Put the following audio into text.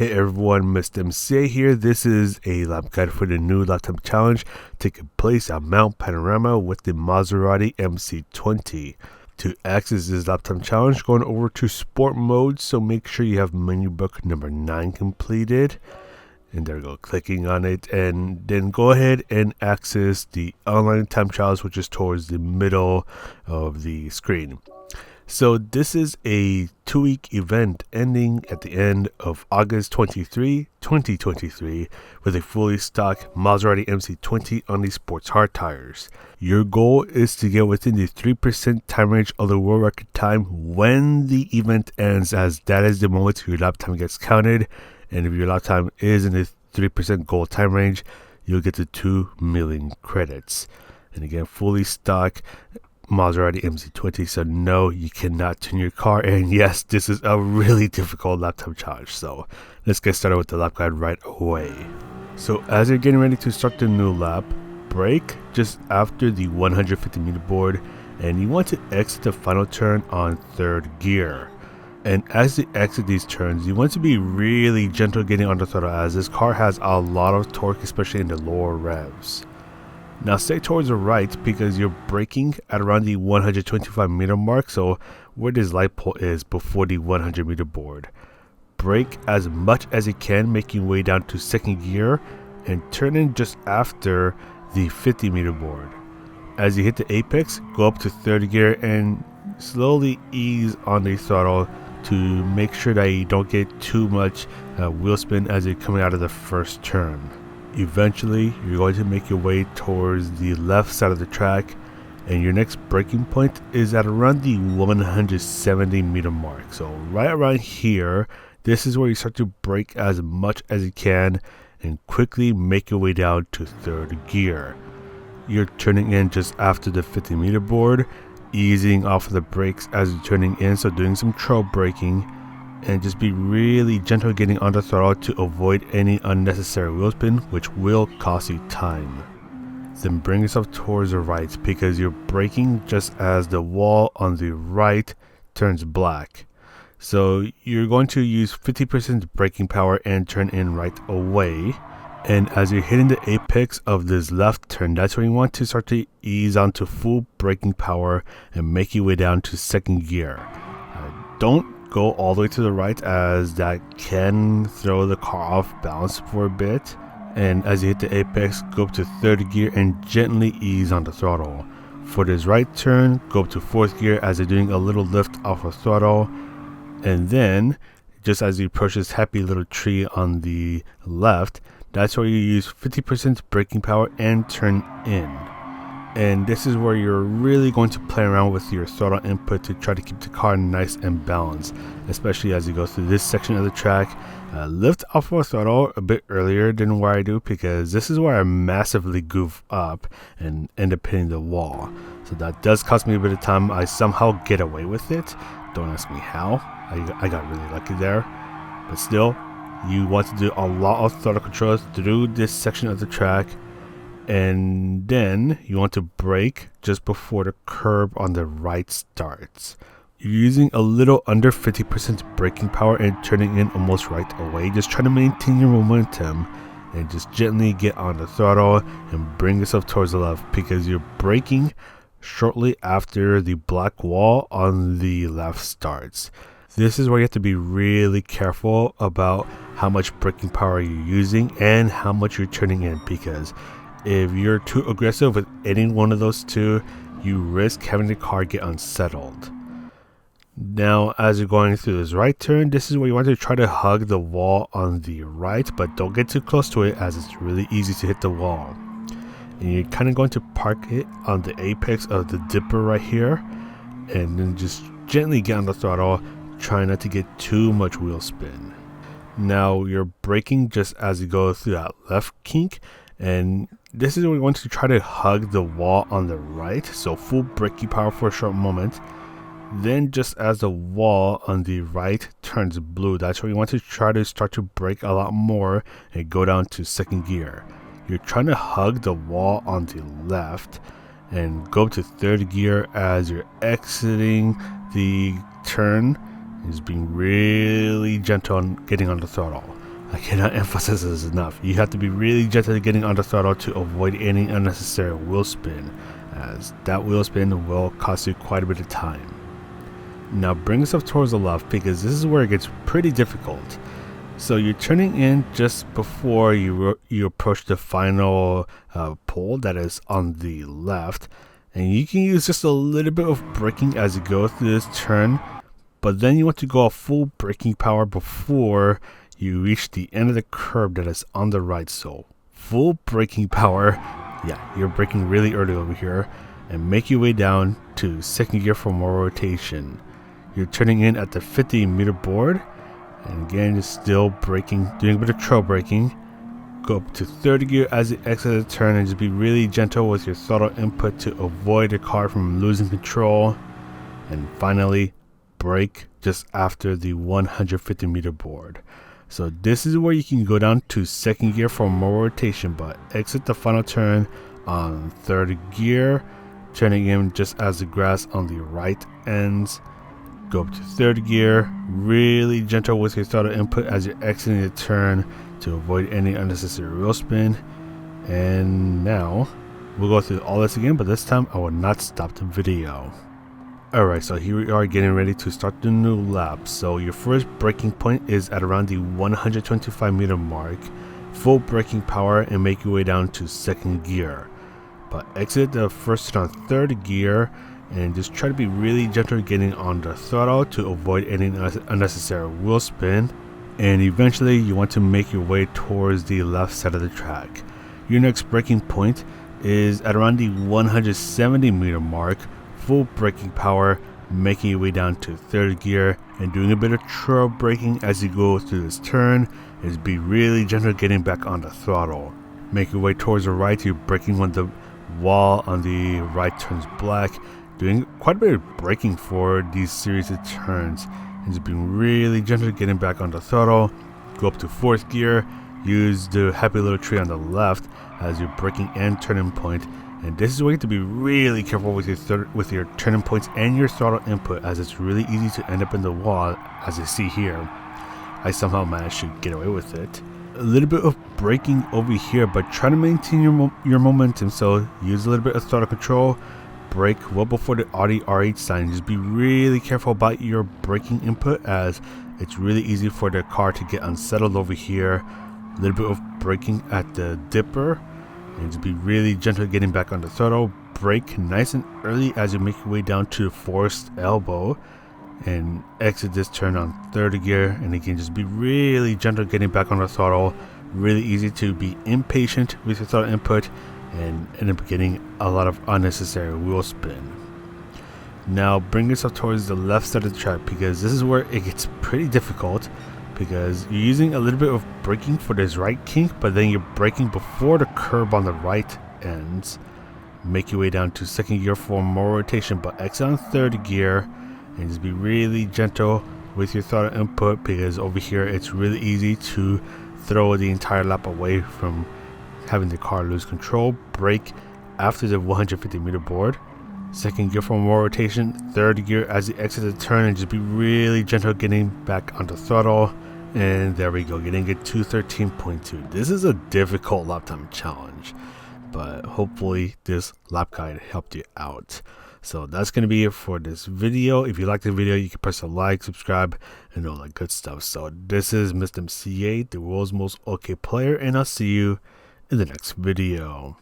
Hey everyone, Mr. MC here. This is a lap guide for the new lap time challenge taking place at Mount Panorama with the Maserati MC20. To access this lap time challenge, going over to sport mode, so make sure you have menu book number 9 completed. And there we go, clicking on it, and then go ahead and access the online time challenge, which is towards the middle of the screen. So this is a 2-week event ending at the end of August 23, 2023 with a fully stock Maserati MC20 on the sports hard tires. Your goal is to get within the 3% time range of the world record time when the event ends, as that is the moment your lap time gets counted, and if your lap time is in the 3% goal time range, you'll get to 2 million credits. And again, fully stock Maserati MC20, so no, you cannot tune your car, and yes, this is a really difficult lap time challenge. So let's get started with the lap guide right away. So as you're getting ready to start the new lap, brake just after the 150 meter board, and you want to exit the final turn on 3rd gear. And as you exit these turns, you want to be really gentle getting on the throttle, as this car has a lot of torque, especially in the lower revs. Now stay towards the right because you're braking at around the 125 meter mark, so where this light pole is before the 100 meter board. Brake as much as you can, making your way down to 2nd gear, and turn in just after the 50 meter board. As you hit the apex, go up to 3rd gear and slowly ease on the throttle to make sure that you don't get too much wheel spin as you're coming out of the first turn. Eventually, you're going to make your way towards the left side of the track, and your next braking point is at around the 170 meter mark. So right around here, this is where you start to brake as much as you can and quickly make your way down to 3rd gear. You're turning in just after the 50 meter board, easing off of the brakes as you're turning in, so doing some trail braking, and just be really gentle getting on the throttle to avoid any unnecessary wheel spin, which will cost you time. Then bring yourself towards the right because you're braking just as the wall on the right turns black. So you're going to use 50% braking power and turn in right away. And as you're hitting the apex of this left turn, that's when you want to start to ease onto full braking power and make your way down to 2nd gear. Don't go all the way to the right, as that can throw the car off balance for a bit. And as you hit the apex, go up to 3rd gear and gently ease on the throttle. For this right turn, go up to 4th gear as you're doing a little lift off of throttle. And then, just as you approach this happy little tree on the left, that's where you use 50% braking power and turn in. And this is where you're really going to play around with your throttle input to try to keep the car nice and balanced, especially as you go through this section of the track. Lift off of throttle a bit earlier than where I do, because this is where I massively goof up and end up hitting the wall. So that does cost me a bit of time. I somehow get away with it. Don't ask me how. I got really lucky there. But still, you want to do a lot of throttle control through this section of the track. And then you want to brake just before the curb on the right starts. You're using a little under 50% braking power and turning in almost right away. Just try to maintain your momentum and just gently get on the throttle and bring yourself towards the left, because you're braking shortly after the black wall on the left starts. This is where you have to be really careful about how much braking power you're using and how much you're turning in, because if you're too aggressive with any one of those two, you risk having the car get unsettled. Now, as you're going through this right turn, this is where you want to try to hug the wall on the right, but don't get too close to it, as it's really easy to hit the wall. And you're kind of going to park it on the apex of the dipper right here, and then just gently get on the throttle, trying not to get too much wheel spin. Now you're braking just as you go through that left kink, and this is where we want to try to hug the wall on the right, so full braking power for a short moment. Then just as the wall on the right turns blue, that's where you want to try to start to brake a lot more and go down to 2nd gear. You're trying to hug the wall on the left and go to 3rd gear as you're exiting the turn. Is being really gentle on getting on the throttle. I cannot emphasize this enough. You have to be really gentle getting on the throttle to avoid any unnecessary wheel spin, as that wheel spin will cost you quite a bit of time. Now bring yourself towards the left, because this is where it gets pretty difficult. So you're turning in just before you approach the final pole that is on the left, and you can use just a little bit of braking as you go through this turn, but then you want to go off full braking power before you reach the end of the curb that is on the right. So full braking power, yeah, you're braking really early over here, and make your way down to second gear for more rotation. You're turning in at the 50-meter board, and again, you're still braking, doing a bit of trail braking. Go up to third gear as you exit the turn, and just be really gentle with your throttle input to avoid the car from losing control. And finally, brake just after the 150-meter board. So this is where you can go down to second gear for more rotation, but exit the final turn on third gear, turning in just as the grass on the right ends. Go up to third gear, really gentle with your throttle input as you're exiting the turn to avoid any unnecessary wheel spin. And now we'll go through all this again, but this time I will not stop the video. Alright, so here we are getting ready to start the new lap. So your first braking point is at around the 125-meter mark. Full braking power and make your way down to second gear. But exit the first turn on third gear, and just try to be really gentle getting on the throttle to avoid any unnecessary wheel spin. And eventually you want to make your way towards the left side of the track. Your next braking point is at around the 170-meter mark. Full braking power, making your way down to third gear and doing a bit of trail braking as you go through this turn. Is be really gentle getting back on the throttle. Make your way towards the right. You're braking when the wall on the right turns black. Doing quite a bit of braking for these series of turns, and just being really gentle getting back on the throttle. Go up to fourth gear, use the happy little tree on the left as your braking and turning point, and this is where you have to be really careful with your turning points and your throttle input, as it's really easy to end up in the wall, as you see here. I somehow managed to get away with it. A little bit of braking over here, but try to maintain your momentum, so use a little bit of throttle control. Brake well before the Audi R8 sign. Just be really careful about your braking input, as it's really easy for the car to get unsettled over here. A little bit of braking at the dipper, and just be really gentle getting back on the throttle. Brake nice and early as you make your way down to the forced elbow, and exit this turn on third gear. And again, just be really gentle getting back on the throttle. Really easy to be impatient with your throttle input and end up getting a lot of unnecessary wheel spin. Now bring yourself towards the left side of the track, because this is where it gets pretty difficult, because you're using a little bit of braking for this right kink, but then you're braking before the curb on the right ends. Make your way down to second gear for more rotation, but exit on third gear, and just be really gentle with your throttle input, because over here it's really easy to throw the entire lap away from having the car lose control. Brake after the 150-meter board. Second gear for more rotation. Third gear as you exit the turn, and just be really gentle getting back on the throttle. And there we go, getting it to 13.2. This is a difficult lap time challenge, but hopefully this lap guide helped you out. So that's going to be it for this video. If you like the video, you can press a like, subscribe, and all that good stuff. So this is Mr. MCA, the world's most okay player, and I'll see you in the next video.